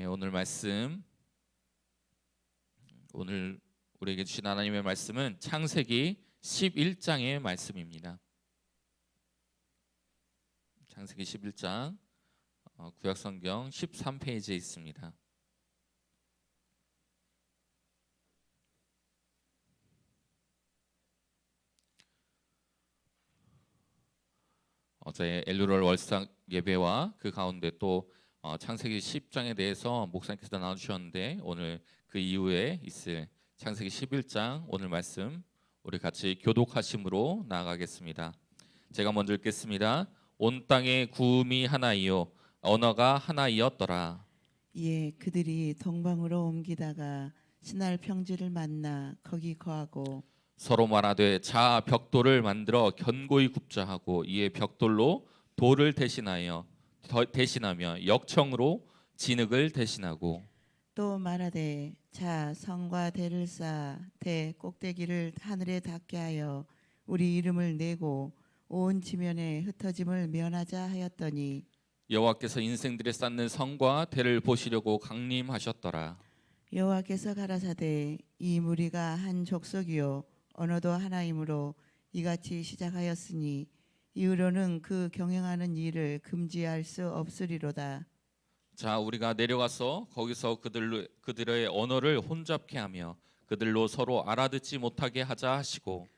오늘 말씀, 오늘 우리에게 주신 하나님의 말씀은 창세기 11장의 말씀입니다. 창세기 11장 구약성경 13페이지에 있습니다. 어제 엘루럴 월상 예배와 그 가운데 또 창세기 10장에 대해서 목사님께서 나눠주셨는데, 오늘 그 이후에 있을 창세기 11장 오늘 말씀 우리 같이 교독하심으로 나아가겠습니다. 제가 먼저 읽겠습니다. 온 땅에 구음이 하나이요 언어가 하나이었더라. 예, 그들이 동방으로 옮기다가 신할 평지를 만나 거기 거하고 서로 말하되 자 벽돌을 만들어 견고히 굽자 하고, 이에 벽돌로 돌을 대신하며 역청으로 진흙을 대신하고, 또 말하되 자 성과 대를 쌓아 대 꼭대기를 하늘에 닿게 하여 우리 이름을 내고 온 지면에 흩어짐을 면하자 하였더니, 여호와께서 인생들에 쌓는 성과 대를 보시려고 강림하셨더라. 여호와께서 가라사대 이 무리가 한 족속이요 언어도 하나이므로 이같이 시작하였으니 이후로는 그 경영하는 일을 금지할 수 없으리로다. 자, 우리가 내려가서 거기서 그들의 언어를 혼잡케 하며 그들로 서로 알아듣지 못하게 하자 하시고,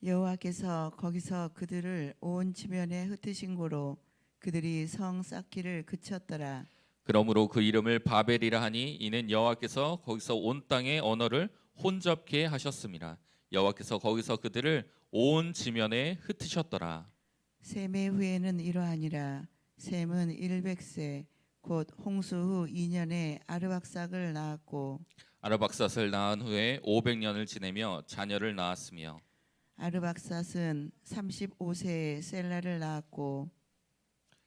여호와께서 거기서 그들을 온 지면에 흩으신 고로 그들이 성 쌓기를 그쳤더라. 그러므로 그 이름을 바벨이라 하니 이는 여호와께서 거기서 온 땅의 언어를 혼잡케 하셨습니다. 여호와께서 거기서 그들을 온 지면에 흩으셨더라. 셈의 후에는 이러하니라. 셈은 100세 곧 홍수 후 2년에 아르박삭을 낳았고, 아르박삿을 낳은 후에 500년을 지내며 자녀를 낳았으며, 아르박삿은 35세에 셀라를 낳았고,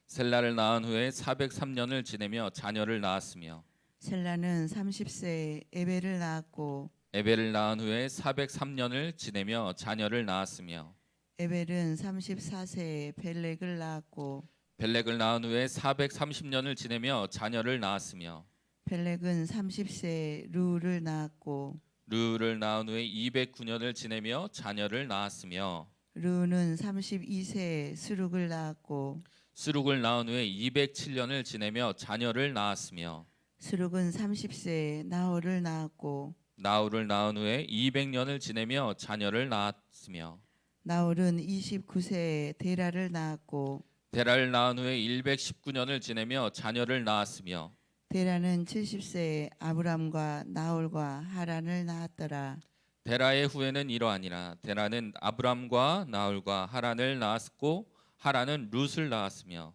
셀라를 낳은 후에 403년을 지내며 자녀를 낳았으며, 셀라는 30세에 에벨을 낳았고, 에벨을 낳은 후에 403년을 지내며 자녀를 낳았으며, 에벨은 34세에 벨렉을 낳았고, 벨렉을 낳은 후에 430년을 지내며 자녀를 낳았으며, 벨렉은 30세에 루를 낳았고, 르를 낳은 후에 209년을 지내며 자녀를 낳았으며, 루는 32세에 스룩을 낳았고, 스룩을 낳은 후에 207년을 지내며 자녀를 낳았으며, 스룩은 30세에 나홀을 낳았고, 나홀을 낳은 후에 200년을 지내며 자녀를 낳았으며, 나홀은 29세에 데라를 낳았고, 데라를 낳은 후에 119년을 지내며 자녀를 낳았으며, 데라는 70세에 아브람과 나홀과 하란을 낳았더라. 데라의 후에는 이러하니라. 데라는 아브람과 나홀과 하란을 낳았고, 하란은 롯을 낳았으며,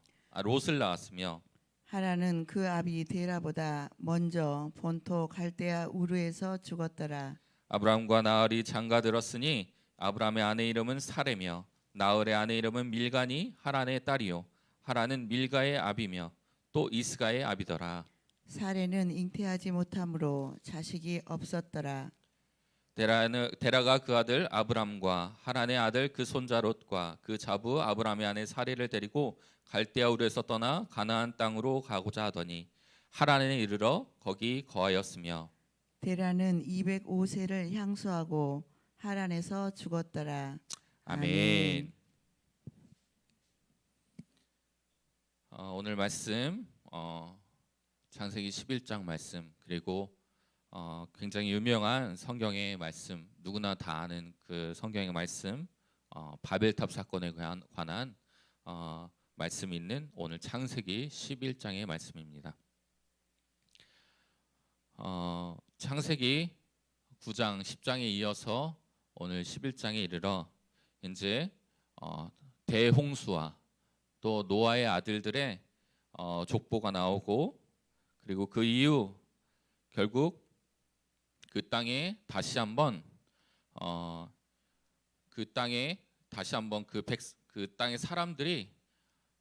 하란은 그 아비 데라보다 먼저 본토 갈대아 우르에서 죽었더라. 아브람과 나홀이 장가들었으니 아브람의 아내 이름은 사레며 나홀의 아내 이름은 밀가니 하란의 딸이요 하란은 밀가의 아비며 또 이스가의 아비더라. 사레는 잉태하지 못하므로 자식이 없었더라. 데라가 그 아들 아브람과 하란의 아들 그 손자 롯과 그 자부 아브람의 아내 사레를 데리고 갈대아 우르에서 떠나 가나안 땅으로 가고자 하더니 하란에 이르러 거기 거하였으며, 데라는 205세를 향수하고 하란에서 죽었더라. 아멘. 오늘 말씀 창세기 11장 말씀, 그리고 굉장히 유명한 성경의 말씀, 누구나 다 아는 그 성경의 말씀, 바벨탑 사건에 관한 말씀이 있는 오늘 창세기 11장의 말씀입니다. 창세기 9장 10장에 이어서 오늘 11장에 이르러 이제 대홍수와 또 노아의 아들들의 족보가 나오고, 그리고 그 이후 결국 그 땅에 다시 한번 그 땅의 사람들이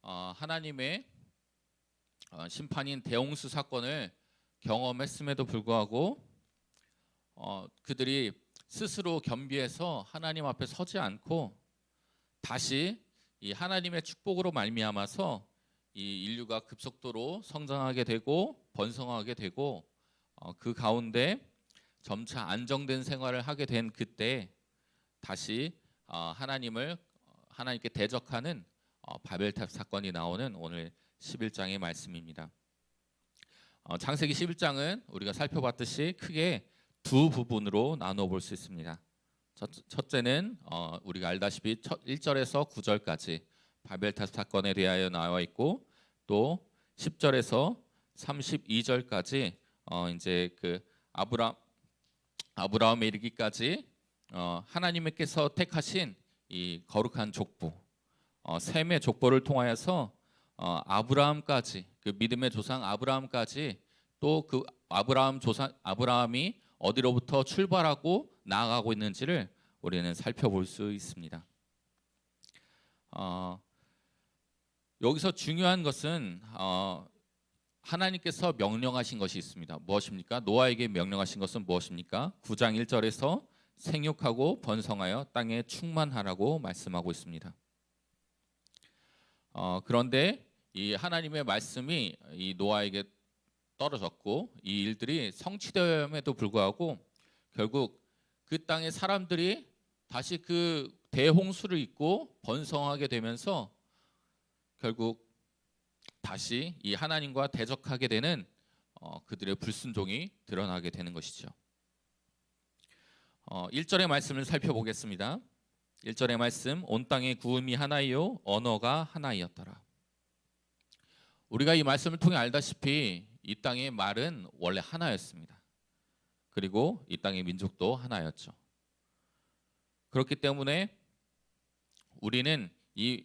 하나님의 심판인 대홍수 사건을 경험했음에도 불구하고 그들이 스스로 겸비해서 하나님 앞에 서지 않고 다시 이 하나님의 축복으로 말미암아서 이 인류가 급속도로 성장하게 되고 번성하게 되고 그 가운데 점차 안정된 생활을 하게 된 그때 다시 하나님께 대적하는 바벨탑 사건이 나오는 오늘 11장의 말씀입니다. 창세기 11장은 우리가 살펴봤듯이 크게 두 부분으로 나누어 볼 수 있습니다. 첫째는 우리가 알다시피 1절에서 9절까지 바벨탑 사건에 대하여 나와 있고, 또 10절에서 32절까지 이제 그 아브라함에 이르기까지 하나님께서 택하신 이 거룩한 족보, 셈의 족보를 통하여서 아브라함까지, 그 믿음의 조상 아브라함까지, 또 그 아브라함이 어디로부터 출발하고 나아가고 있는지를 우리는 살펴볼 수 있습니다. 여기서 중요한 것은 하나님께서 명령하신 것이 있습니다. 무엇입니까? 노아에게 명령하신 것은 무엇입니까? 9장 1절에서 생육하고 번성하여 땅에 충만하라고 말씀하고 있습니다. 그런데 이 하나님의 말씀이 이 노아에게 떨어졌고, 이 일들이 성취됨에도 불구하고 결국 그 땅의 사람들이 다시 그 대홍수를 잇고 번성하게 되면서 결국 다시 이 하나님과 대적하게 되는 그들의 불순종이 드러나게 되는 것이죠. 1절의 말씀을 살펴보겠습니다. 1절의 말씀, 온 땅의 구음이 하나이요 언어가 하나이었더라. 우리가 이 말씀을 통해 알다시피 이 땅의 말은 원래 하나였습니다. 그리고 이 땅의 민족도 하나였죠. 그렇기 때문에 우리는 이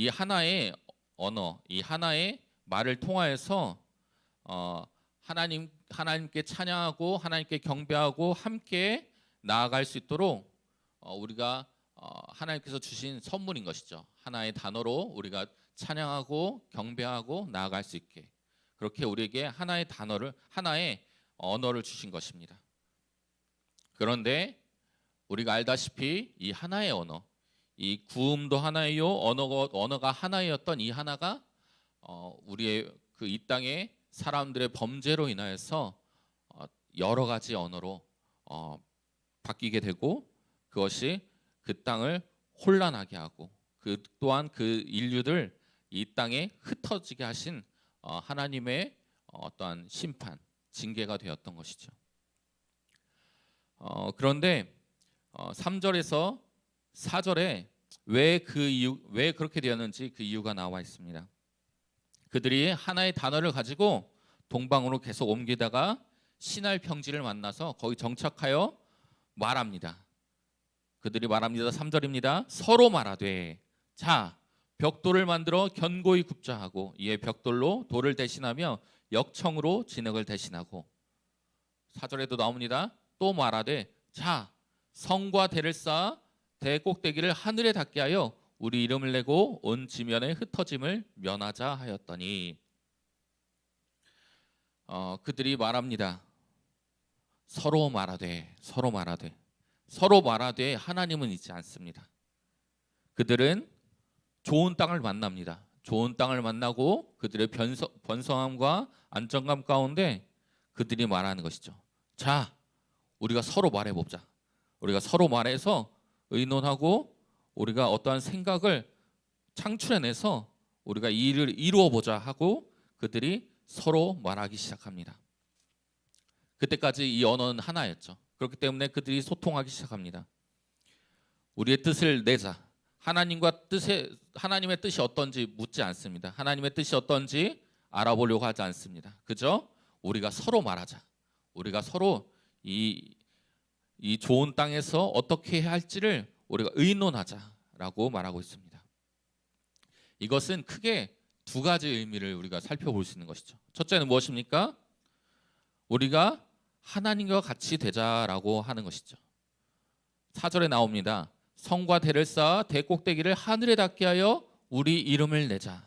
하나의 언어, 이 하나의 말을 통하여서 하나님께 찬양하고 하나님께 경배하고 함께 나아갈 수 있도록 우리가 하나님께서 주신 선물인 것이죠. 하나의 단어로 우리가 찬양하고 경배하고 나아갈 수 있게, 그렇게 우리에게 하나의 언어를 주신 것입니다. 그런데 우리가 알다시피 이 하나의 언어, 이 구음도 하나이요 언어가 하나였던 이 하나가 우리의 그 이 땅의 사람들의 범죄로 인하여서 여러 가지 언어로 바뀌게 되고, 그것이 그 땅을 혼란하게 하고 그 또한 그 인류들 이 땅에 흩어지게 하신 하나님의 어떠한 심판, 징계가 되었던 것이죠. 그런데 3절에서 4절에 왜 그렇게 되었는지 그 이유가 나와 있습니다. 그들이 하나의 단어를 가지고 동방으로 계속 옮기다가 시날 평지를 만나서 거기 정착하여 말합니다. 그들이 말합니다. 3절입니다. 서로 말하되 자 벽돌을 만들어 견고히 굽자 하고, 이에 벽돌로 돌을 대신하며 역청으로 진흙을 대신하고, 4절에도 나옵니다. 또 말하되 자 성과 대를 쌓아 대 꼭대기를 하늘에 닿게 하여 우리 이름을 내고 온 지면에 흩어짐을 면하자 하였더니, 그들이 말합니다. 서로 말하되 하나님은 있지 않습니다. 그들은 좋은 땅을 만납니다. 좋은 땅을 만나고 그들의 번성함과 안정감 가운데 그들이 말하는 것이죠. 자, 우리가 서로 말해보자. 우리가 서로 말해서 의논하고 우리가 어떠한 생각을 창출해내서 우리가 이 일을 이루어보자 하고 그들이 서로 말하기 시작합니다. 그때까지 이 언어는 하나였죠. 그렇기 때문에 그들이 소통하기 시작합니다. 우리의 뜻을 내자. 하나님의 뜻이 어떤지 묻지 않습니다. 하나님의 뜻이 어떤지 알아보려고 하지 않습니다. 그저 우리가 서로 말하자. 우리가 서로 이 좋은 땅에서 어떻게 해야 할지를 우리가 의논하자라고 말하고 있습니다. 이것은 크게 두 가지 의미를 우리가 살펴볼 수 있는 것이죠. 첫째는 무엇입니까? 우리가 하나님과 같이 되자라고 하는 것이죠. 4절에 나옵니다. 성과 대를 쌓아 대 꼭대기를 하늘에 닿게 하여 우리 이름을 내자.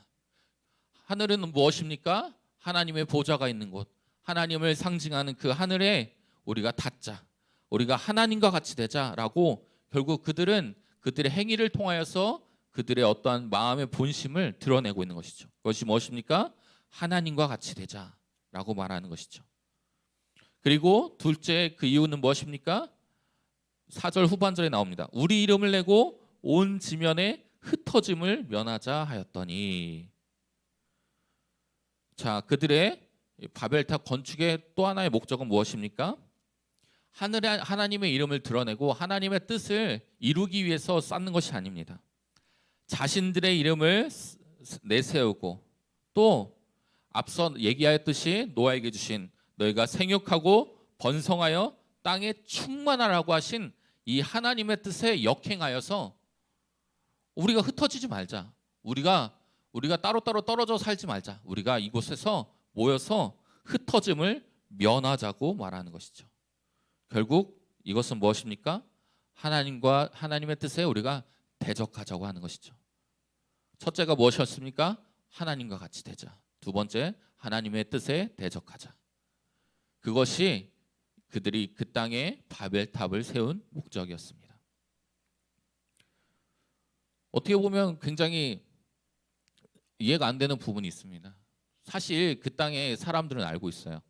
하늘은 무엇입니까? 하나님의 보좌가 있는 곳, 하나님을 상징하는 그 하늘에 우리가 닿자, 우리가 하나님과 같이 되자라고, 결국 그들은 그들의 행위를 통하여서 그들의 어떠한 마음의 본심을 드러내고 있는 것이죠. 그것이 무엇입니까? 하나님과 같이 되자. 라고 말하는 것이죠. 그리고 둘째 그 이유는 무엇입니까? 4절 후반절에 나옵니다. 우리 이름을 내고 온 지면에 흩어짐을 면하자 하였더니. 자, 그들의 바벨탑 건축의 또 하나의 목적은 무엇입니까? 하나님의 이름을 드러내고 하나님의 뜻을 이루기 위해서 쌓는 것이 아닙니다. 자신들의 이름을 내세우고 또 앞서 얘기하였듯이 노아에게 주신 너희가 생육하고 번성하여 땅에 충만하라고 하신 이 하나님의 뜻에 역행하여서 우리가 흩어지지 말자. 우리가 따로따로 떨어져 살지 말자. 우리가 이곳에서 모여서 흩어짐을 면하자고 말하는 것이죠. 결국 이것은 무엇입니까? 하나님의 뜻에 우리가 대적하자고 하는 것이죠. 첫째가 무엇이었습니까? 하나님과 같이 되자. 두 번째, 하나님의 뜻에 대적하자. 그것이 그들이 그 땅에 바벨탑을 세운 목적이었습니다. 어떻게 보면 굉장히 이해가 안 되는 부분이 있습니다. 사실 그 땅의 사람들은 알고 있어요.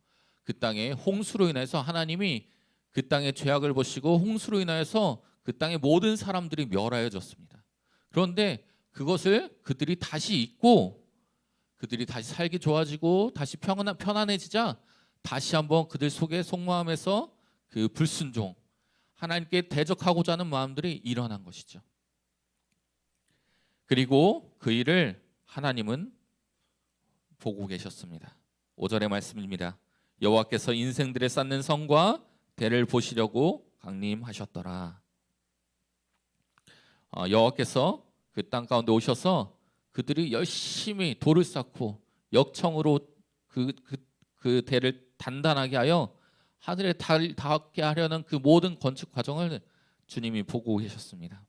그 땅에 홍수로 인해서 하나님이 그 땅의 죄악을 보시고 홍수로 인하여서 그 땅의 모든 사람들이 멸하여졌습니다. 그런데 그것을 그들이 다시 잊고 그들이 다시 살기 좋아지고 다시 편안해지자 다시 한번 그들 속에 속마음에서 그 불순종, 하나님께 대적하고자 하는 마음들이 일어난 것이죠. 그리고 그 일을 하나님은 보고 계셨습니다. 5절의 말씀입니다. 여호와께서 인생들의 쌓는 성과 대를 보시려고 강림하셨더라. 여호와께서 그 땅 가운데 오셔서 그들이 열심히 돌을 쌓고 역청으로 그 대를 단단하게 하여 하늘에 닿게 하려는 그 모든 건축 과정을 주님이 보고 계셨습니다.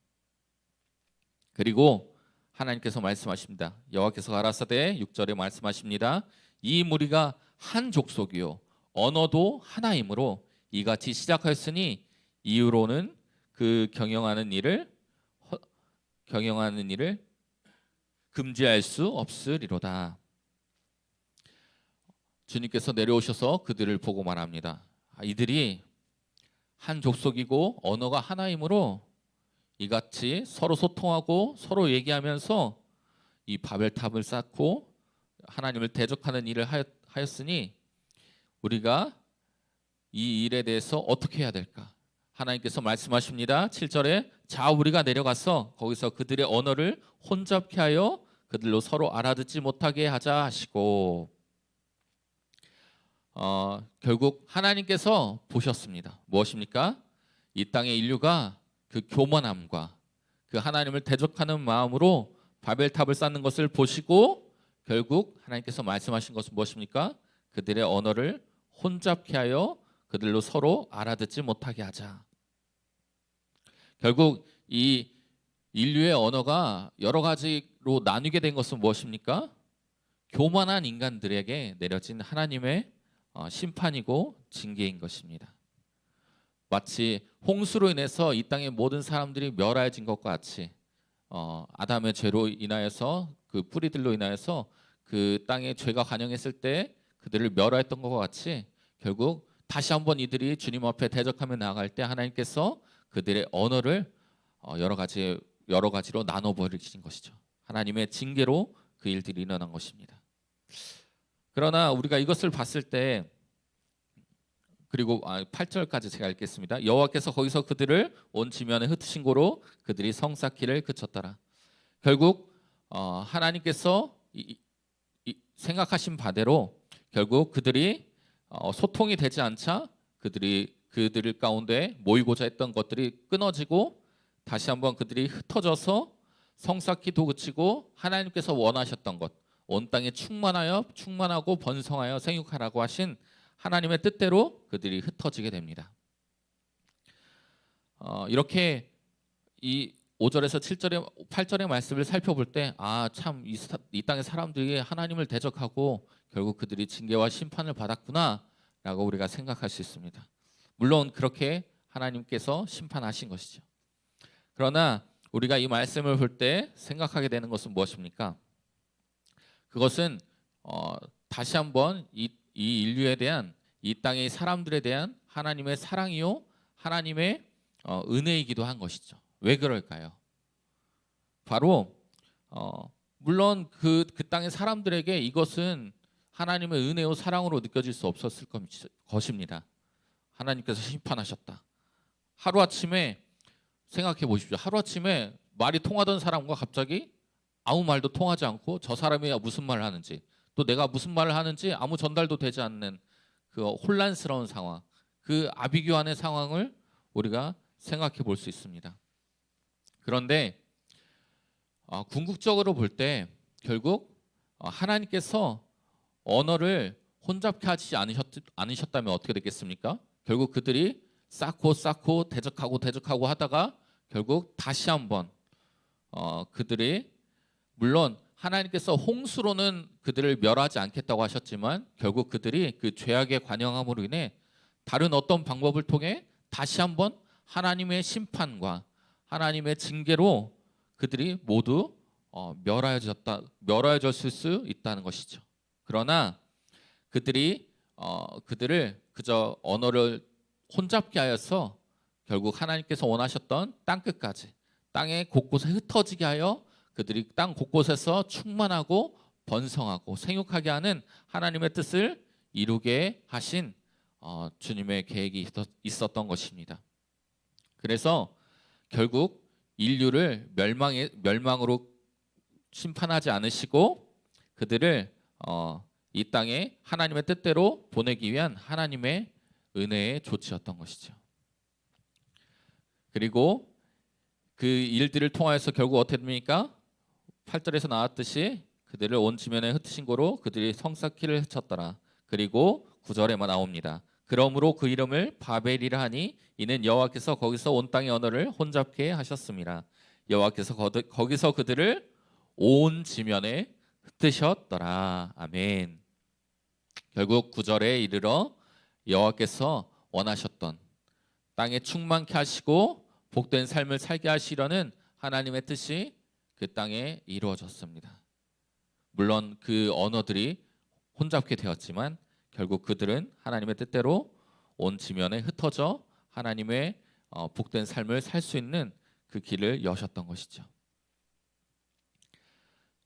그리고 하나님께서 말씀하십니다. 여호와께서 가라사대 6절에 말씀하십니다. 이 무리가 한 족속이요 언어도 하나이므로 이같이 시작하였으니 이후로는 그 경영하는 일을 금지할 수 없으리로다. 주님께서 내려오셔서 그들을 보고 말합니다. 이들이 한 족속이고 언어가 하나이므로 이같이 서로 소통하고 서로 얘기하면서 이 바벨탑을 쌓고 하나님을 대적하는 일을 하였으니 우리가 이 일에 대해서 어떻게 해야 될까? 하나님께서 말씀하십니다. 7절에 자 우리가 내려가서 거기서 그들의 언어를 혼잡케 하여 그들로 서로 알아듣지 못하게 하자 하시고 결국 하나님께서 보셨습니다. 무엇입니까? 이 땅의 인류가 그 교만함과 그 하나님을 대적하는 마음으로 바벨탑을 쌓는 것을 보시고 결국 하나님께서 말씀하신 것은 무엇입니까? 그들의 언어를 혼잡케 하여 그들로 서로 알아듣지 못하게 하자. 결국 이 인류의 언어가 여러 가지로 나뉘게 된 것은 무엇입니까? 교만한 인간들에게 내려진 하나님의 심판이고 징계인 것입니다. 마치 홍수로 인해서 이 땅의 모든 사람들이 멸하여진 것과 같이 아담의 죄로 인하여서 그 뿌리들로 인하여서 그 땅에 죄가 관영했을 때 그들을 멸하였던 것과 같이 결국 다시 한번 이들이 주님 앞에 대적하며 나아갈 때 하나님께서 그들의 언어를 여러 가지로 나눠버리신 것이죠. 하나님의 징계로 그 일들이 일어난 것입니다. 그러나 우리가 이것을 봤을 때 그리고 8절까지 제가 읽겠습니다. 여호와께서 거기서 그들을 온 지면에 흩으신 고로 그들이 성 쌓기를 그쳤더라. 결국 하나님께서 생각하신 바대로 결국 그들이 소통이 되지 않자 그들 가운데 모이고자 했던 것들이 끊어지고 다시 한번 그들이 흩어져서 성 쌓기도 그치고 하나님께서 원하셨던 것 온 땅에 충만하고 번성하여 생육하라고 하신 하나님의 뜻대로 그들이 흩어지게 됩니다. 이렇게 이 5절에서 7절의 8절의 말씀을 살펴볼 때 참 이 땅의 사람들이 하나님을 대적하고 결국 그들이 징계와 심판을 받았구나라고 우리가 생각할 수 있습니다. 물론 그렇게 하나님께서 심판하신 것이죠. 그러나 우리가 이 말씀을 볼 때 생각하게 되는 것은 무엇입니까? 그것은 다시 한번 이 인류에 대한 이 땅의 사람들에 대한 하나님의 사랑이요 하나님의 은혜이기도 한 것이죠. 왜 그럴까요? 바로 물론 그 땅의 사람들에게 이것은 하나님의 은혜요 사랑으로 느껴질 수 없었을 것입니다. 하나님께서 심판하셨다. 하루아침에 생각해 보십시오. 하루아침에 말이 통하던 사람과 갑자기 아무 말도 통하지 않고 저 사람이 무슨 말을 하는지 또 내가 무슨 말을 하는지 아무 전달도 되지 않는 그 혼란스러운 상황, 그 아비규환의 상황을 우리가 생각해 볼 수 있습니다. 그런데 궁극적으로 볼 때 결국 하나님께서 언어를 혼잡케 하지 않으셨다면 어떻게 됐겠습니까? 결국 그들이 쌓고 대적하고 하다가 결국 다시 한번 그들이 물론 하나님께서 홍수로는 그들을 멸하지 않겠다고 하셨지만 결국 그들이 그 죄악의 관영함으로 인해 다른 어떤 방법을 통해 다시 한번 하나님의 심판과 하나님의 징계로 그들이 모두 멸하여졌을 수 있다는 것이죠. 그러나 그들이 그들을 그저 언어를 혼잡게 하여서 결국 하나님께서 원하셨던 땅 끝까지 땅의 곳곳에 흩어지게 하여 그들이 땅 곳곳에서 충만하고 번성하고 생육하게 하는 하나님의 뜻을 이루게 하신 주님의 계획이 있었던 것입니다. 그래서 결국 인류를 멸망으로 심판하지 않으시고 그들을 이 땅에 하나님의 뜻대로 보내기 위한 하나님의 은혜의 조치였던 것이죠. 그리고 그 일들을 통하여서 결국 어떻게 됩니까? 8절에서 나왔듯이 그들을 온 지면에 흩으신 고로 그들이 성쌓기를 헤쳤더라. 그리고 9절에만 나옵니다. 그러므로 그 이름을 바벨이라 하니 이는 여호와께서 거기서 온 땅의 언어를 혼잡게 하셨습니다. 여호와께서 거기서 그들을 온 지면에 흩으셨더라. 아멘. 결국 9절에 이르러 여호와께서 원하셨던 땅에 충만케 하시고 복된 삶을 살게 하시려는 하나님의 뜻이 그 땅에 이루어졌습니다. 물론 그 언어들이 혼잡게 되었지만 결국 그들은 하나님의 뜻대로 온 지면에 흩어져 하나님의 복된 삶을 살 수 있는 그 길을 여셨던 것이죠.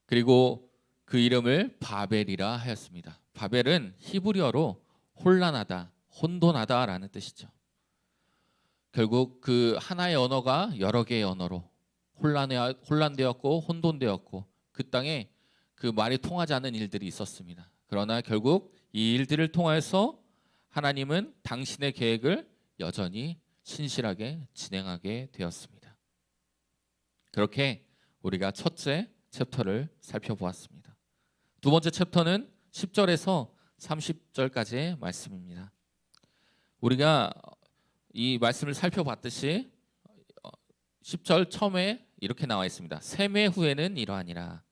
그리고 그 이름을 바벨이라 하였습니다. 바벨은 히브리어로 혼란하다, 혼돈하다라는 뜻이죠. 결국 그 하나의 언어가 여러 개의 언어로 혼란되었고 혼돈되었고 그 땅에 그 말이 통하지 않는 일들이 있었습니다. 그러나 결국 이 일들을 통해서 하나님은 당신의 계획을 여전히 신실하게 진행하게 되었습니다. 그렇게 우리가 첫째 챕터를 살펴보았습니다. 두 번째 챕터는 10절에서 30절까지의 말씀입니다. 우리가 이 말씀을 살펴봤듯이 10절 처음에 이렇게 나와 있습니다. 세매 후에는 이러하니라.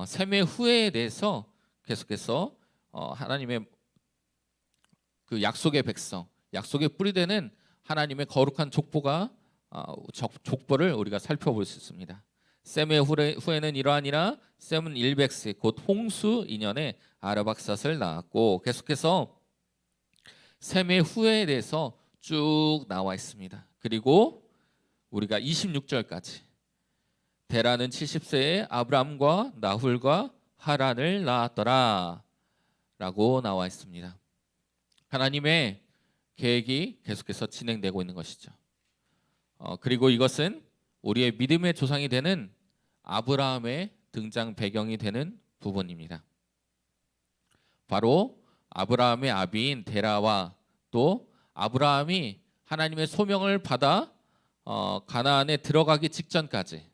세매 후에 대해서 계속해서 하나님의 그 약속의 백성, 약속의 뿌리되는 하나님의 거룩한 족보가 족보를 우리가 살펴볼 수 있습니다. 셈의 후에는 이러하니라. 셈은 100세 곧 홍수 2년에 아르박삿을 낳았고 계속해서 셈의 후에 대해서 쭉 나와 있습니다. 그리고 우리가 26절까지 데라는 70세에 아브람과 나훌과 하란을 낳았더라 라고 나와 있습니다. 하나님의 계획이 계속해서 진행되고 있는 것이죠. 그리고 이것은 우리의 믿음의 조상이 되는 아브라함의 등장 배경이 되는 부분입니다. 바로 아브라함의 아비인 데라와 또 아브라함이 하나님의 소명을 받아 가나안에 들어가기 직전까지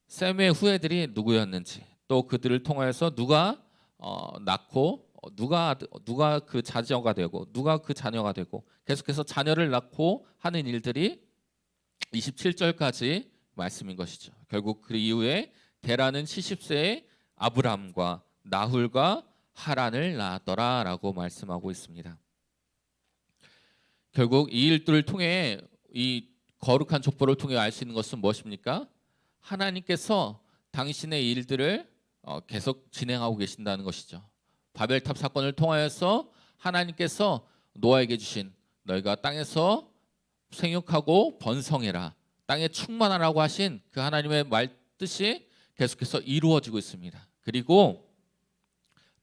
셈의 후예들이 누구였는지 또 그들을 통하여서 누가 낳고 누가 그 자녀가 되고 누가 그 자녀가 되고 계속해서 자녀를 낳고 하는 일들이 27절까지 말씀인 것이죠. 결국 그 이후에 데라는 70세에 아브람과 나훌과 하란을 낳았더라라고 말씀하고 있습니다. 결국 이 일들을 통해 이 거룩한 족보를 통해 알 수 있는 것은 무엇입니까? 하나님께서 당신의 일들을 계속 진행하고 계신다는 것이죠. 바벨탑 사건을 통하여서 하나님께서 노아에게 주신 너희가 땅에서 생육하고 번성해라, 땅에 충만하라고 하신 그 하나님의 말 뜻이 계속해서 이루어지고 있습니다. 그리고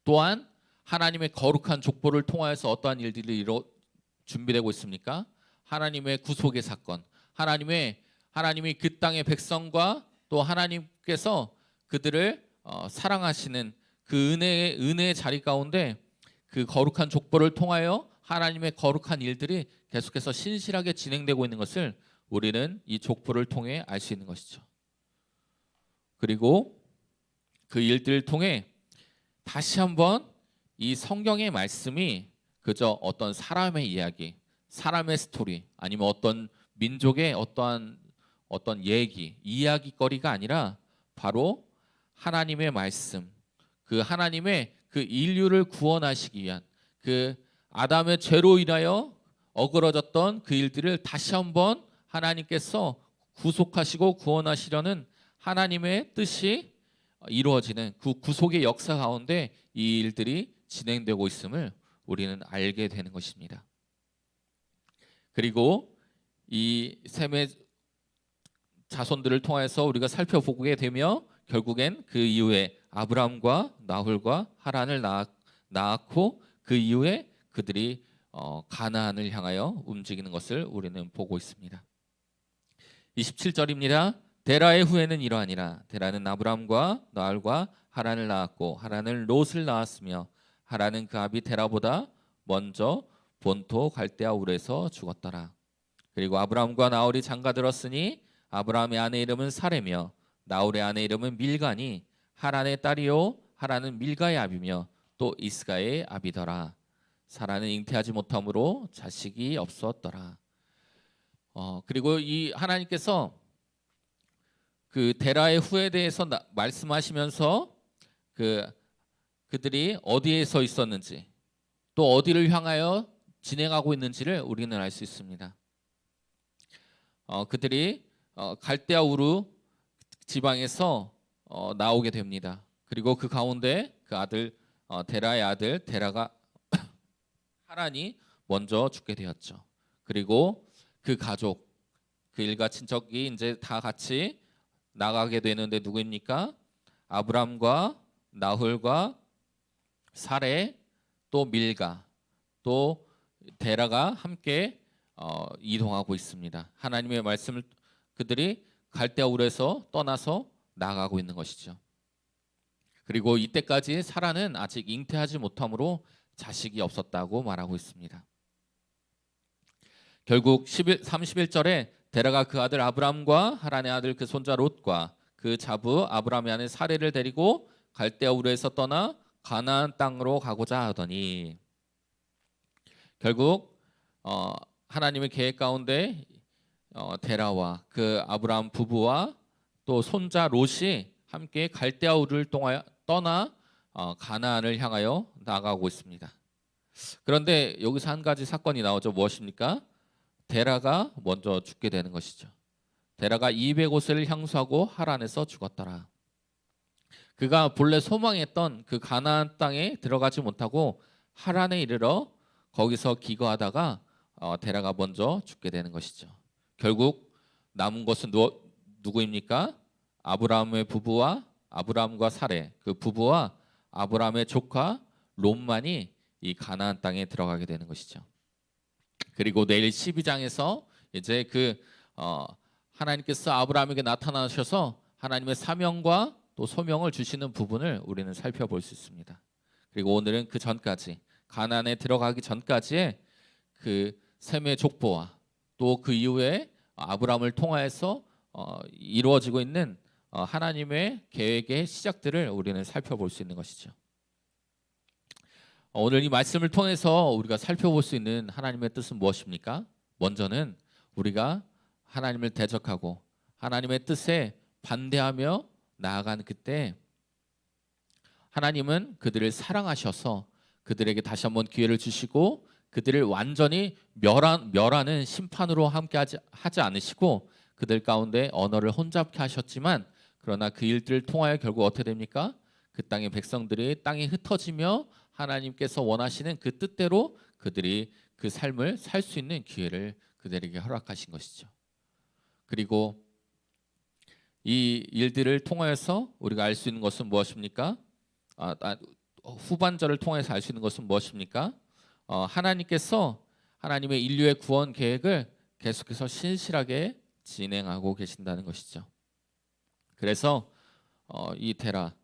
또한 하나님의 거룩한 족보를 통하여서 어떠한 일들이 준비되고 있습니까? 하나님의 구속의 사건, 하나님이 그 땅의 백성과 또 하나님께서 그들을 사랑하시는 그 은혜의 자리 가운데 그 거룩한 족보를 통하여 하나님의 거룩한 일들이 계속해서 신실하게 진행되고 있는 것을 우리는 이 족보를 통해 알 수 있는 것이죠. 그리고 그 일들을 통해 다시 한번 이 성경의 말씀이 그저 어떤 사람의 이야기, 사람의 스토리, 아니면 어떤 민족의 어떤 이야기거리가 아니라 바로 하나님의 말씀, 그 하나님의 그 인류를 구원하시기 위한 그 아담의 죄로 인하여 어그러졌던 그 일들을 다시 한번 하나님께서 구속하시고 구원하시려는 하나님의 뜻이 이루어지는 그 구속의 역사 가운데 이 일들이 진행되고 있음을 우리는 알게 되는 것입니다. 그리고 이 셈의 자손들을 통해서 우리가 살펴보게 되며 결국엔 그 이후에 아브라함과 나홀과 하란을 낳았고 그 이후에 그들이 가나안을 향하여 움직이는 것을 우리는 보고 있습니다. 27절입니다. 데라의 후에는 이러하니라. 데라는 아브라함과 나홀과 하란을 낳았고 하란은 롯을 낳았으며 하란은 그 아비 데라보다 먼저 본토 갈대아 울에서 죽었더라. 그리고 아브라함과 나홀이 장가들었으니 아브라함의 아내 이름은 사레며 나홀의 아내 이름은 밀가니 하란의 딸이요 하란은 밀가의 아비며 또 이스가의 아비더라. 사라는 잉태하지 못함으로 자식이 없었더라. 그리고 이 하나님께서 그 데라의 후에 대해서 말씀하시면서 그들이 어디에 서 있었는지 또 어디를 향하여 진행하고 있는지를 우리는 알 수 있습니다. 그들이 갈대아 우르 지방에서 나오게 됩니다. 그리고 그 가운데 그 아들 데라의 아들 데라가 하란이 먼저 죽게 되었죠. 그리고 그 가족, 그 일가 친척이 이제 다 같이 나가게 되는데 누구입니까? 아브람과 나홀과 사레 또 밀가 또 데라가 함께 이동하고 있습니다. 하나님의 말씀을 그들이 갈대아 우르에서 떠나서 나가고 있는 것이죠. 그리고 이때까지 사라는 아직 잉태하지 못함으로 자식이 없었다고 말하고 있습니다. 결국 31절에 데라가 그 아들 아브람과 하란의 아들 그 손자 롯과 그 자부 아브람의 아내 사레를 데리고 갈대아 우르에서 떠나 가나안 땅으로 가고자 하더니 결국 하나님의 계획 가운데 데라와 그 아브람 부부와 또 손자 롯이 함께 갈대아 우르를 떠나 가나안을 향하여 나가고 있습니다. 그런데 여기서 한 가지 사건이 나오죠. 무엇입니까? 데라가 먼저 죽게 되는 것이죠. 데라가 200옷을 향수하고 하란에서 죽었더라. 그가 본래 소망했던 그 가나안 땅에 들어가지 못하고 하란에 이르러 거기서 기거하다가 데라가 먼저 죽게 되는 것이죠. 결국 남은 것은 누구입니까? 아브라함의 부부와 아브라함과 사레, 그 부부와 아브라함의 조카 롯만이 이 가나안 땅에 들어가게 되는 것이죠. 그리고 내일 12장에서 이제 하나님께서 아브라함에게 나타나셔서 하나님의 사명과 또 소명을 주시는 부분을 우리는 살펴볼 수 있습니다. 그리고 오늘은 그 전까지 가나안에 들어가기 전까지의 그 셈의 족보와 또 그 이후에 아브라함을 통하여서 이루어지고 있는 하나님의 계획의 시작들을 우리는 살펴볼 수 있는 것이죠. 오늘 이 말씀을 통해서 우리가 살펴볼 수 있는 하나님의 뜻은 무엇입니까? 먼저는 우리가 하나님을 대적하고 하나님의 뜻에 반대하며 나아가는 그때 하나님은 그들을 사랑하셔서 그들에게 다시 한번 기회를 주시고 그들을 완전히 멸하는 심판으로 함께 하지 않으시고 그들 가운데 언어를 혼잡케 하셨지만 그러나 그 일들을 통하여 결국 어떻게 됩니까? 그 땅의 백성들이 땅이 흩어지며 하나님께서 원하시는 그 뜻대로 그들이 그 삶을 살 수 있는 기회를 그들에게 허락하신 것이죠. 그리고 이 일들을 통하여서 우리가 알 수 있는 것은 무엇입니까? 후반절을 통해서 알 수 있는 것은 무엇입니까? 하나님께서 하나님의 인류의 구원 계획을 계속해서 신실하게 진행하고 계신다는 것이죠. 그래서 이 테라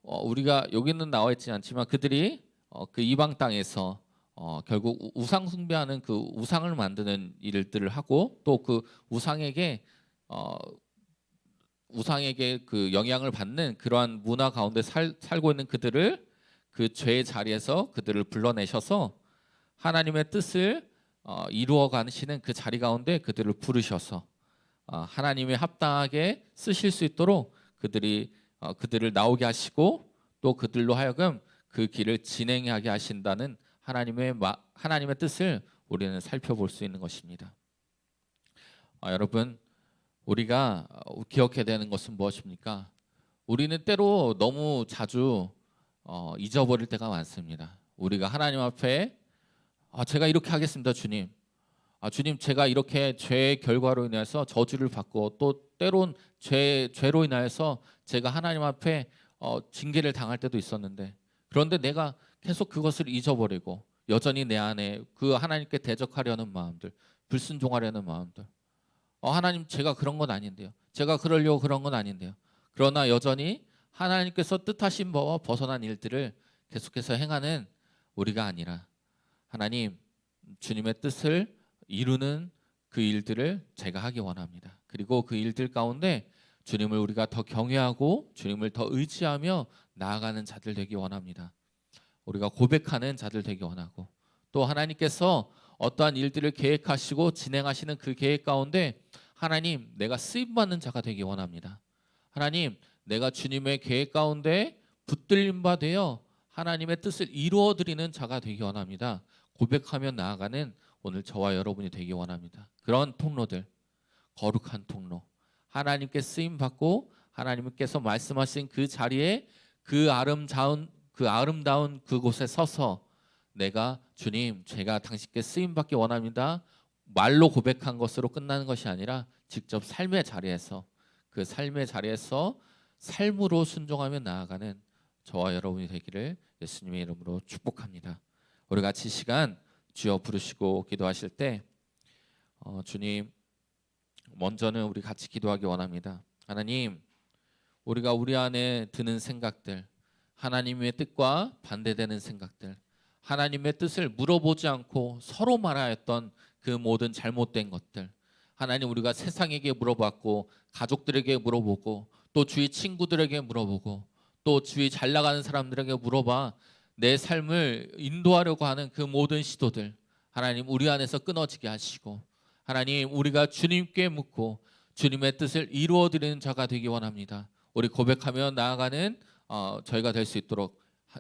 우리가 여기는 나와 있지 않지만 그들이 그 이방 땅에서 결국 우상 숭배하는 그 우상을 만드는 일들을 하고 또 그 우상에게 그 영향을 받는 그러한 문화 가운데 살고 있는 그들을 그 죄의 자리에서 그들을 불러내셔서 하나님의 뜻을 이루어 가시는 그 자리 가운데 그들을 부르셔서 하나님이 합당하게 쓰실 수 있도록 그들을 나오게 하시고 또 그들로 하여금 그 길을 진행하게 하신다는 하나님의 뜻을 우리는 살펴볼 수 있는 것입니다. 여러분, 우리가 기억해야 되는 것은 무엇입니까? 우리는 때로 너무 자주 잊어버릴 때가 많습니다. 우리가 하나님 앞에 제가 이렇게 하겠습니다, 주님. 주님, 제가 이렇게 죄의 결과로 인해서 저주를 받고 또 때론 죄로 인하여서 제가 하나님 앞에 징계를 당할 때도 있었는데, 그런데 내가 계속 그것을 잊어버리고 여전히 내 안에 그 하나님께 대적하려는 마음들, 불순종하려는 마음들, 하나님, 제가 그런 건 아닌데요, 제가 그러려고 그런 건 아닌데요. 그러나 여전히 하나님께서 뜻하신 바와 벗어난 일들을 계속해서 행하는 우리가 아니라 하나님, 주님의 뜻을 이루는 그 일들을 제가 하기 원합니다. 그리고 그 일들 가운데 주님을 우리가 더 경외하고 주님을 더 의지하며 나아가는 자들 되기 원합니다. 우리가 고백하는 자들 되기 원하고, 또 하나님께서 어떠한 일들을 계획하시고 진행하시는 그 계획 가운데 하나님, 내가 쓰임받는 자가 되기 원합니다. 하나님, 내가 주님의 계획 가운데 붙들림 바 되어 하나님의 뜻을 이루어드리는 자가 되기 원합니다. 고백하며 나아가는 오늘 저와 여러분이 되기 원합니다. 그런 통로들, 거룩한 통로, 하나님께 쓰임받고 하나님께서 말씀하신 그 자리에 그 아름다운 그곳에 서서 내가 주님, 제가 당신께 쓰임받기 원합니다, 말로 고백한 것으로 끝나는 것이 아니라 직접 삶의 자리에서, 그 삶의 자리에서 삶으로 순종하며 나아가는 저와 여러분이 되기를 예수님의 이름으로 축복합니다. 우리 같이 시간 주여 부르시고 기도하실 때 주님, 먼저는 우리 같이 기도하기 원합니다. 하나님, 우리가 우리 안에 드는 생각들, 하나님의 뜻과 반대되는 생각들, 하나님의 뜻을 물어보지 않고 서로 말하였던 그 모든 잘못된 것들, 하나님, 우리가 세상에게 물어봤고 가족들에게 물어보고 또 주위 친구들에게 물어보고 또 주위 잘 나가는 사람들에게 물어봐 내 삶을 인도하려고 하는 그 모든 시도들, 하나님, 우리 안에서 끊어지게 하시고 하나님, 우리가 주님께 묻고 주님의 뜻을 이루어드리는 자가 되기 원합니다. 우리 고백하며 나아가는 저희가 될 수 있도록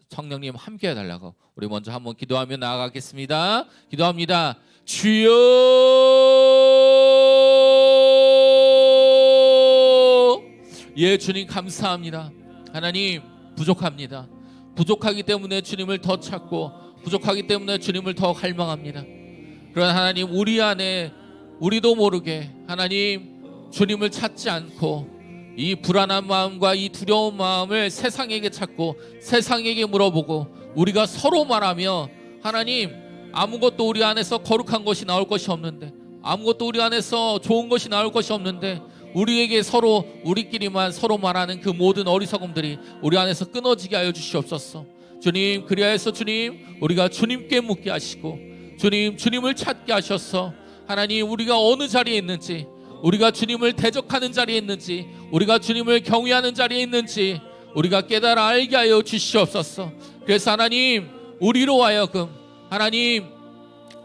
성령님 함께 해달라고 우리 먼저 한번 기도하며 나아가겠습니다. 기도합니다. 주여, 예, 주님 감사합니다. 하나님, 부족합니다. 부족하기 때문에 주님을 더 찾고 부족하기 때문에 주님을 더 갈망합니다. 그러나 하나님, 우리 안에 우리도 모르게 하나님 주님을 찾지 않고 이 불안한 마음과 이 두려운 마음을 세상에게 찾고 세상에게 물어보고 우리가 서로 말하며 하나님, 아무것도 우리 안에서 거룩한 것이 나올 것이 없는데, 아무것도 우리 안에서 좋은 것이 나올 것이 없는데 우리에게 서로 우리끼리만 서로 말하는 그 모든 어리석음들이 우리 안에서 끊어지게 하여 주시옵소서. 주님, 그리하여서 주님, 우리가 주님께 묻게 하시고 주님을 찾게 하셔서 하나님, 우리가 어느 자리에 있는지, 우리가 주님을 대적하는 자리에 있는지, 우리가 주님을 경외하는 자리에 있는지 우리가 깨달아 알게 하여 주시옵소서. 그래서 하나님, 우리로 하여금 하나님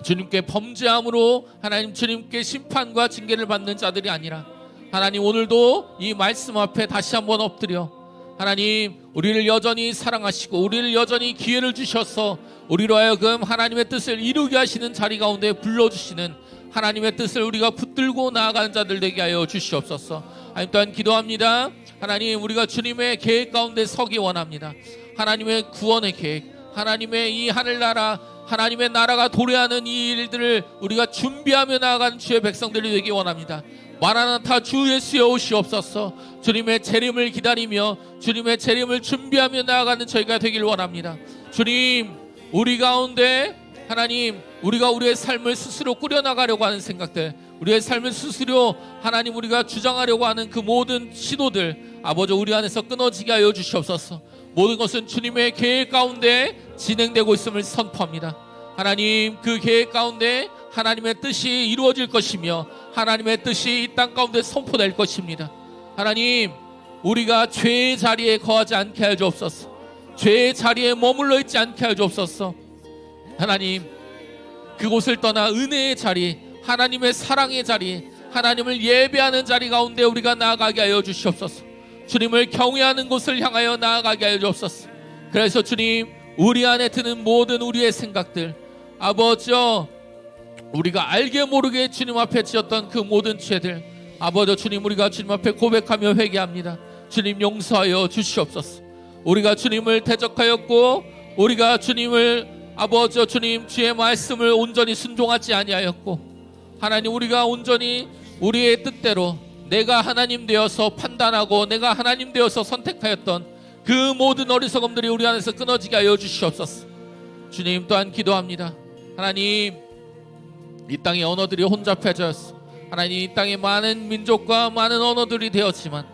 주님께 범죄함으로 하나님 주님께 심판과 징계를 받는 자들이 아니라 하나님, 오늘도 이 말씀 앞에 다시 한번 엎드려 하나님, 우리를 여전히 사랑하시고 우리를 여전히 기회를 주셔서 우리로 하여금 하나님의 뜻을 이루게 하시는 자리 가운데 불러주시는 하나님의 뜻을 우리가 붙들고 나아가는 자들 되게 하여 주시옵소서. 하나님 또한 기도합니다. 하나님 우리가 주님의 계획 가운데 서기 원합니다. 하나님의 구원의 계획, 하나님의 이 하늘나라, 하나님의 나라가 도래하는 이 일들을 우리가 준비하며 나아가는 주의 백성들이 되기 원합니다. 마라나타 주 예수여 오시옵소서. 주님의 재림을 기다리며 주님의 재림을 준비하며 나아가는 저희가 되길 원합니다. 주님, 우리 가운데 하나님, 우리가 우리의 삶을 스스로 꾸려나가려고 하는 생각들, 우리의 삶을 스스로 하나님 우리가 주장하려고 하는 그 모든 시도들, 아버지 우리 안에서 끊어지게 하여 주시옵소서. 모든 것은 주님의 계획 가운데 진행되고 있음을 선포합니다. 하나님, 그 계획 가운데 하나님의 뜻이 이루어질 것이며 하나님의 뜻이 이 땅 가운데 선포될 것입니다. 하나님, 우리가 죄의 자리에 거하지 않게 하여 주옵소서. 죄의 자리에 머물러 있지 않게 하여 주옵소서. 하나님, 그곳을 떠나 은혜의 자리, 하나님의 사랑의 자리, 하나님을 예배하는 자리 가운데 우리가 나아가게 하여 주시옵소서. 주님을 경외하는 곳을 향하여 나아가게 하여 주옵소서. 그래서 주님, 우리 안에 드는 모든 우리의 생각들, 아버지, 우리가 알게 모르게 주님 앞에 지었던 그 모든 죄들, 아버지 주님, 우리가 주님 앞에 고백하며 회개합니다. 주님 용서하여 주시옵소서. 우리가 주님을 대적하였고, 우리가 주님을 아버지 주님 주의 말씀을 온전히 순종하지 아니하였고, 하나님 우리가 온전히 우리의 뜻대로 내가 하나님 되어서 판단하고 내가 하나님 되어서 선택하였던 그 모든 어리석음들이 우리 안에서 끊어지게 하여 주시옵소서. 주님 또한 기도합니다. 하나님, 이 땅의 언어들이 혼잡해졌어. 하나님, 이 땅에 많은 민족과 많은 언어들이 되었지만,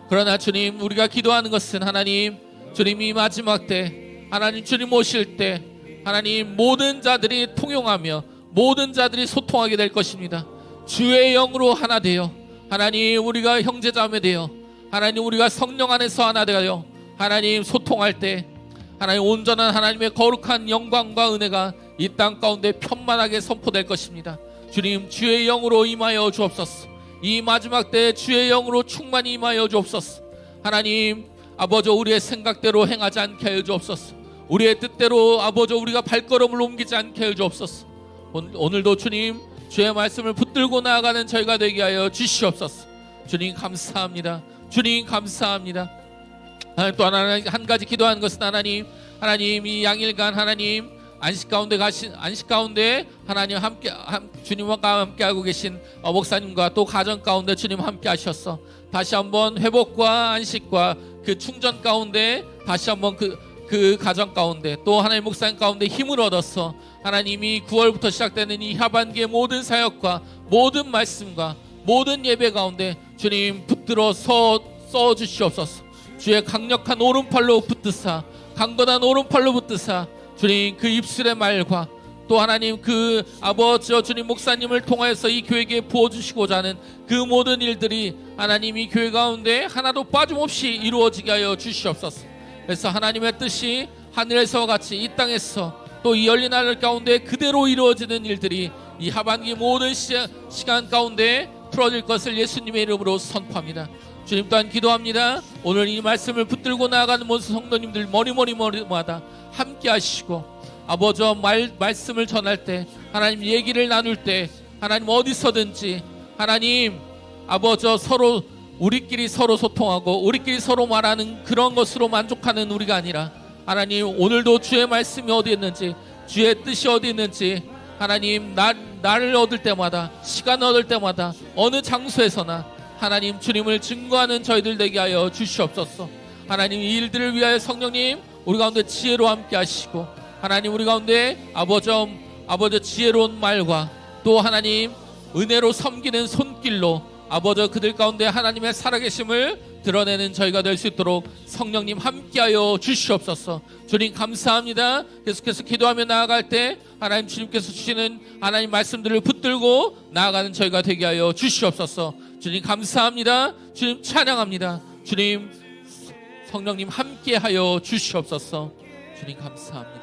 그러나 주님, 우리가 기도하는 것은 하나님, 주님이 마지막 때, 하나님 주님 오실 때 하나님 모든 자들이 통용하며 모든 자들이 소통하게 될 것입니다. 주의 영으로 하나 되어 하나님 우리가 형제자매 되어 하나님 우리가 성령 안에서 하나 되어 하나님 소통할 때 하나님 온전한 하나님의 거룩한 영광과 은혜가 이 땅 가운데 편만하게 선포될 것입니다. 주님, 주의 영으로 임하여 주옵소서. 이 마지막 때 주의 영으로 충만히 임하여 주옵소서. 하나님 아버지, 우리의 생각대로 행하지 않게 하여 주옵소서. 우리의 뜻대로 아버지 우리가 발걸음을 옮기지 않게 하여 주옵소서. 오늘도 주님 주의 말씀을 붙들고 나아가는 저희가 되게 하여 주시옵소서. 주님 감사합니다. 주님 감사합니다. 하나님, 또 한 가지 기도하는 것은 하나님 이 양일간 하나님 안식 가운데 하나님 주님과 함께 하고 계신 목사님과 또 가정 가운데 주님 함께 하셨어. 다시 한번 회복과 안식과 그 충전 가운데 다시 한번 그 가정 가운데 또 하나님 목사님 가운데 힘을 얻어서 하나님이 9월부터 시작되는 이 하반기의 모든 사역과 모든 말씀과 모든 예배 가운데 주님 붙들어 써 주시옵소서. 주의 강력한 오른팔로 붙드사, 강건한 오른팔로 붙드사 주님 그 입술의 말과 또 하나님 그 아버지 주님 목사님을 통하여서 이 교회에 부어주시고자 하는 그 모든 일들이 하나님 이 교회 가운데 하나도 빠짐없이 이루어지게 하여 주시옵소서. 그래서 하나님의 뜻이 하늘에서와 같이 이 땅에서 또 이 열린 하늘 가운데 그대로 이루어지는 일들이 이 하반기 모든 시간 가운데 풀어질 것을 예수님의 이름으로 선포합니다. 주님 또한 기도합니다. 오늘 이 말씀을 붙들고 나아가는 모든 성도님들 머리마다 함께 하시고 아버지 말씀을 전할 때 하나님 얘기를 나눌 때 하나님 어디서든지 하나님 아버지 서로 우리끼리 서로 소통하고 우리끼리 서로 말하는 그런 것으로 만족하는 우리가 아니라 하나님 오늘도 주의 말씀이 어디 있는지 주의 뜻이 어디 있는지 하나님 나를 얻을 때마다 시간을 얻을 때마다 어느 장소에서나 하나님 주님을 증거하는 저희들 되게 하여 주시옵소서. 하나님 이 일들을 위하여 성령님 우리 가운데 지혜로 함께 하시고 하나님 우리 가운데 아버지 지혜로운 말과 또 하나님 은혜로 섬기는 손길로 아버지 그들 가운데 하나님의 살아계심을 드러내는 저희가 될 수 있도록 성령님 함께하여 주시옵소서. 주님 감사합니다. 계속해서 기도하며 나아갈 때 하나님 주님께서 주시는 하나님 말씀들을 붙들고 나아가는 저희가 되게 하여 주시옵소서. 주님 감사합니다. 주님 찬양합니다. 주님 성령님 함께하여 주시옵소서. 주님 감사합니다.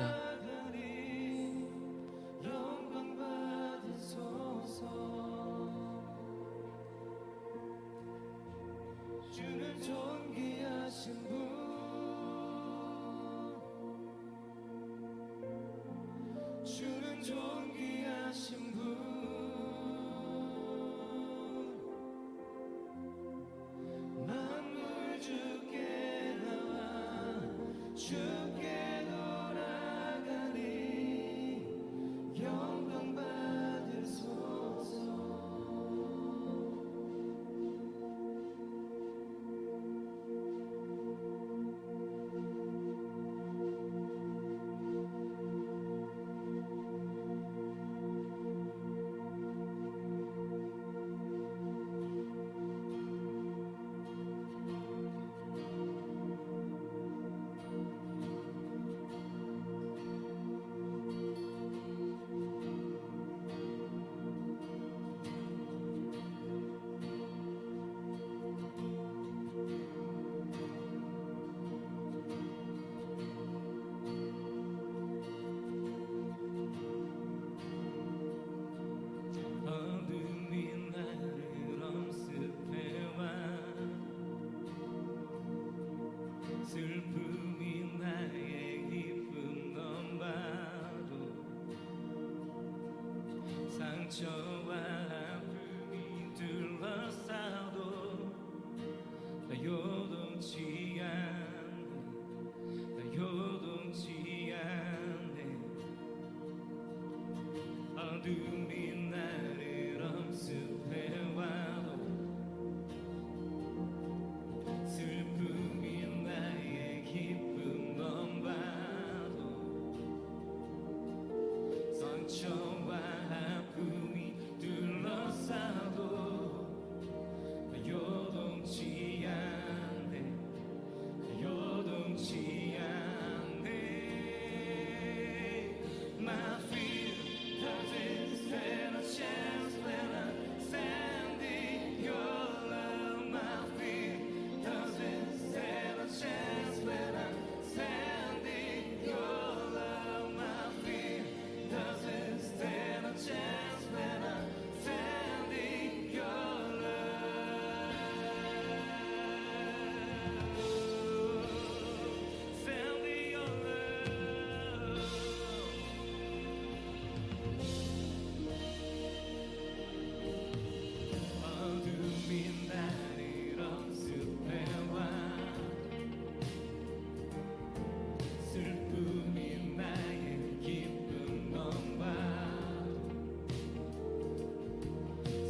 상처와 아픔이 둘러싸도 나 요동치 않네 나 요동치 않네 어둠이 나를 엄습해와도 슬픔이 나의 기쁨 넘봐도 상처와 아픔이 둘러싸도 나 요동치 않네 나 요동치 않네 My fear doesn't stand a chance when I stand in your love My fear doesn't stand a chance when I stand in your love My fear doesn't stand a chance when I stand in your love. Stand in your love. 어둠이 나를 엄습해와 슬픔이 나의 기쁨 넘봐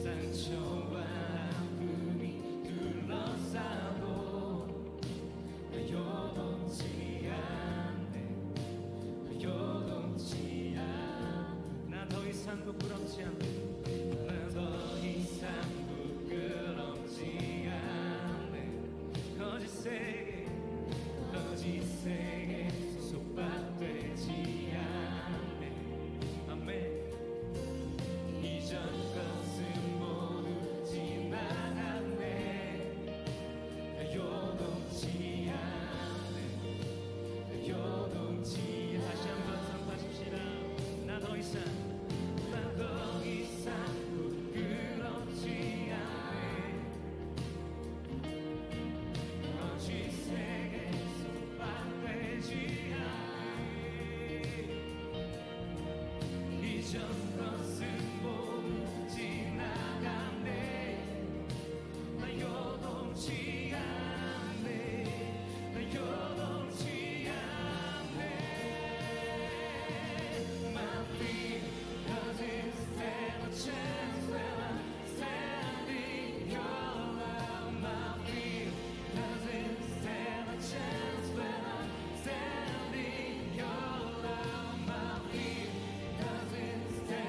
상처와 아픔이 둘러싸도 나 요동치 않네 나 요동치 않네 나 더 이상 부끄럽지 않네 나 더 이상 부끄럽지 않네 거짓 세계 속박되지 않네 아멘 이전 것은 모두 지나갔네 나 요동치 않네 나 요동치 다시 한번 선포하십시다 나 더 이상 부끄럽지 않네 거짓 세계 속박되지 않네 이전 것은 모두 지나갔네 나 요동치 않네 나 요동치 않네 My feet doesn't stand a chance when I stand in your love My feet doesn't stand a chance when I stand in your love My feet doesn't stand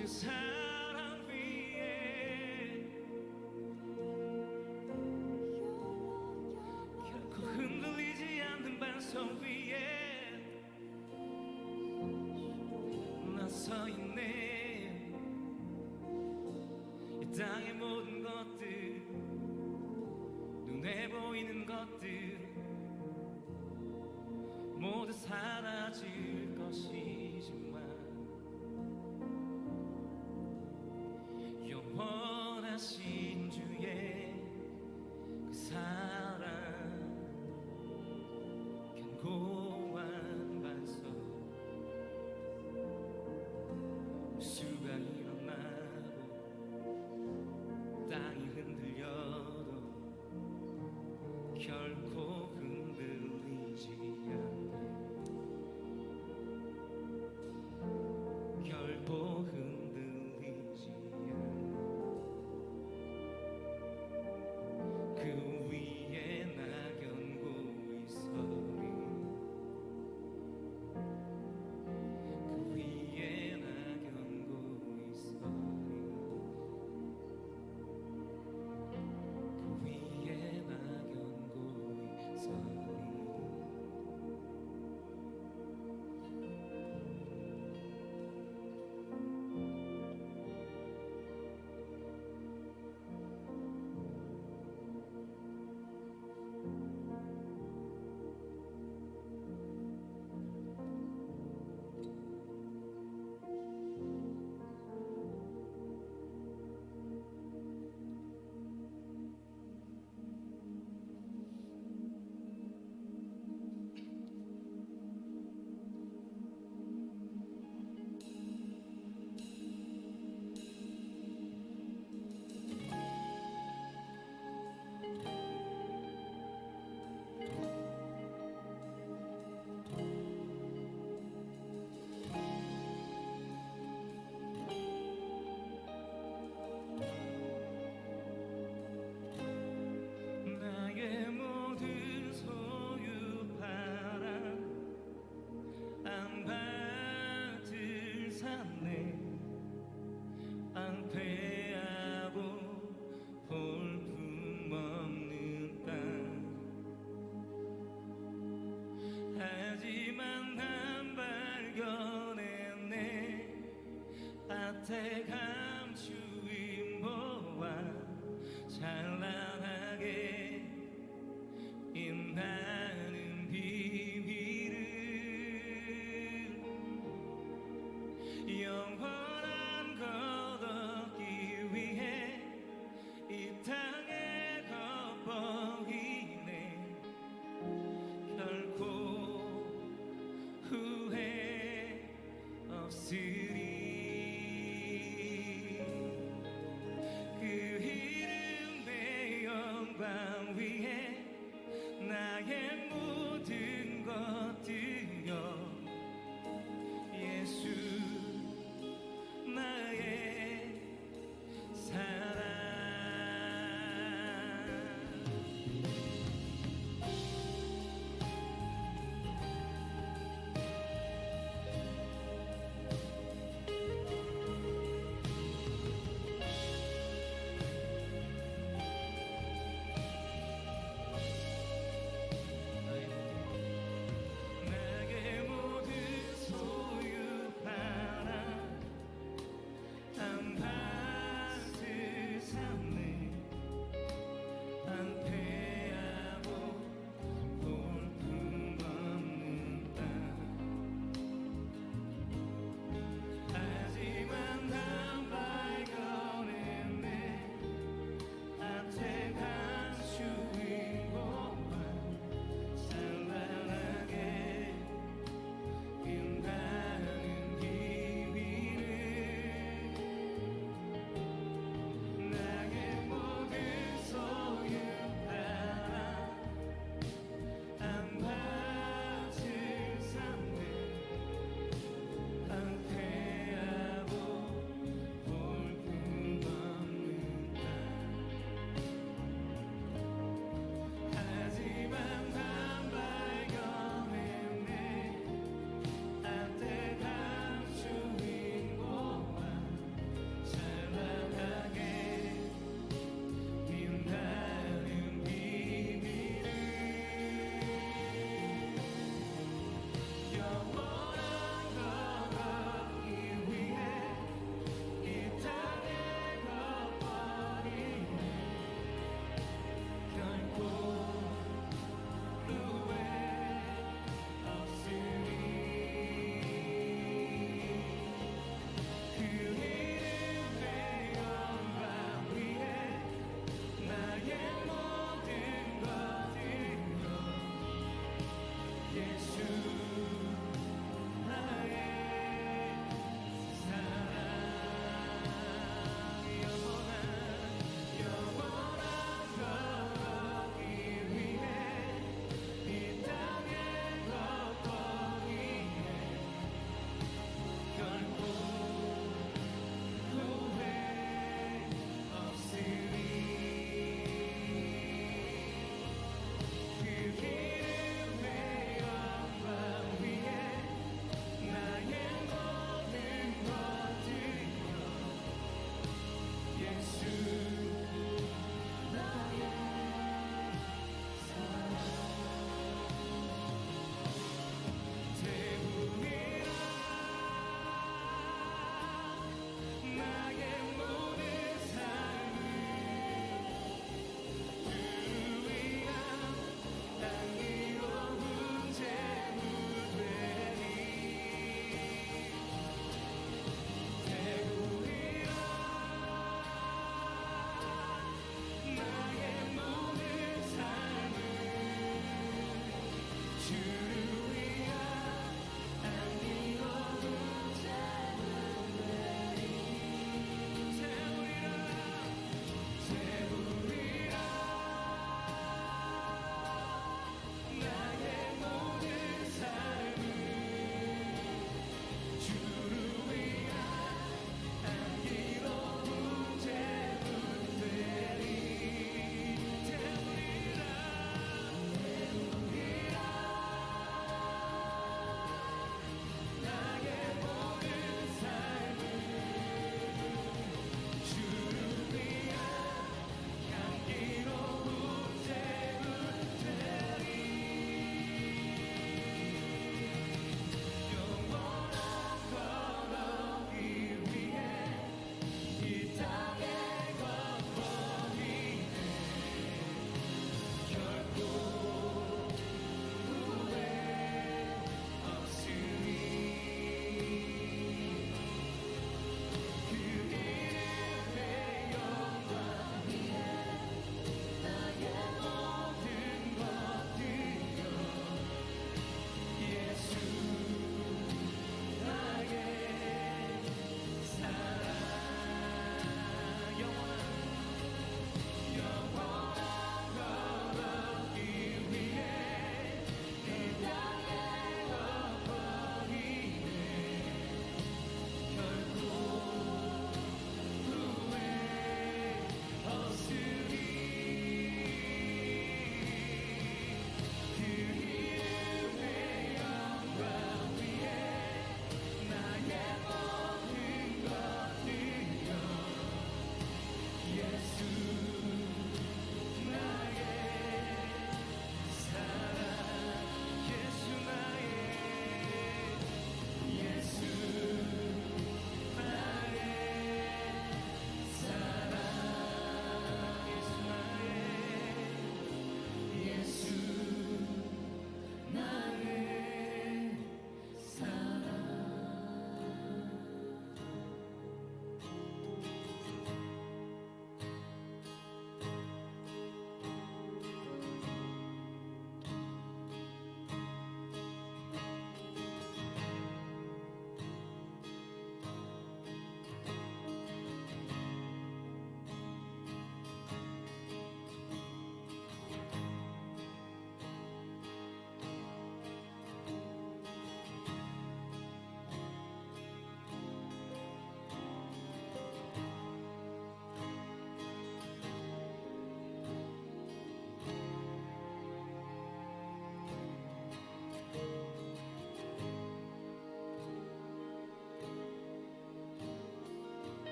주 사랑 위에 결코 흔들리지 않는 반석 위에 나 서 있네. 이 땅의 모든 것들, 눈에 보이는 것들 모두 사라질 것이지만 영원하신 주의 그 사랑, 견고한 반석, 수가 일어나고 땅이 흔들려도 결코 흔들리지 않네. 결코 흔들리지 않네. 그 위에 나 견고 있어리. 그 위에 나 견고 있어리. 그 위에 나 견고 있어리. 나의 모든 소유 바라 안 받을 산내 앙패하고 볼품 없는 땅. 하지만 난 발견했네. 밭에 감추인 보아 찬란하게 빛나는 비밀을 영원한 것 얻기 위해 이 땅에 겉보이네. 결코 후회 없을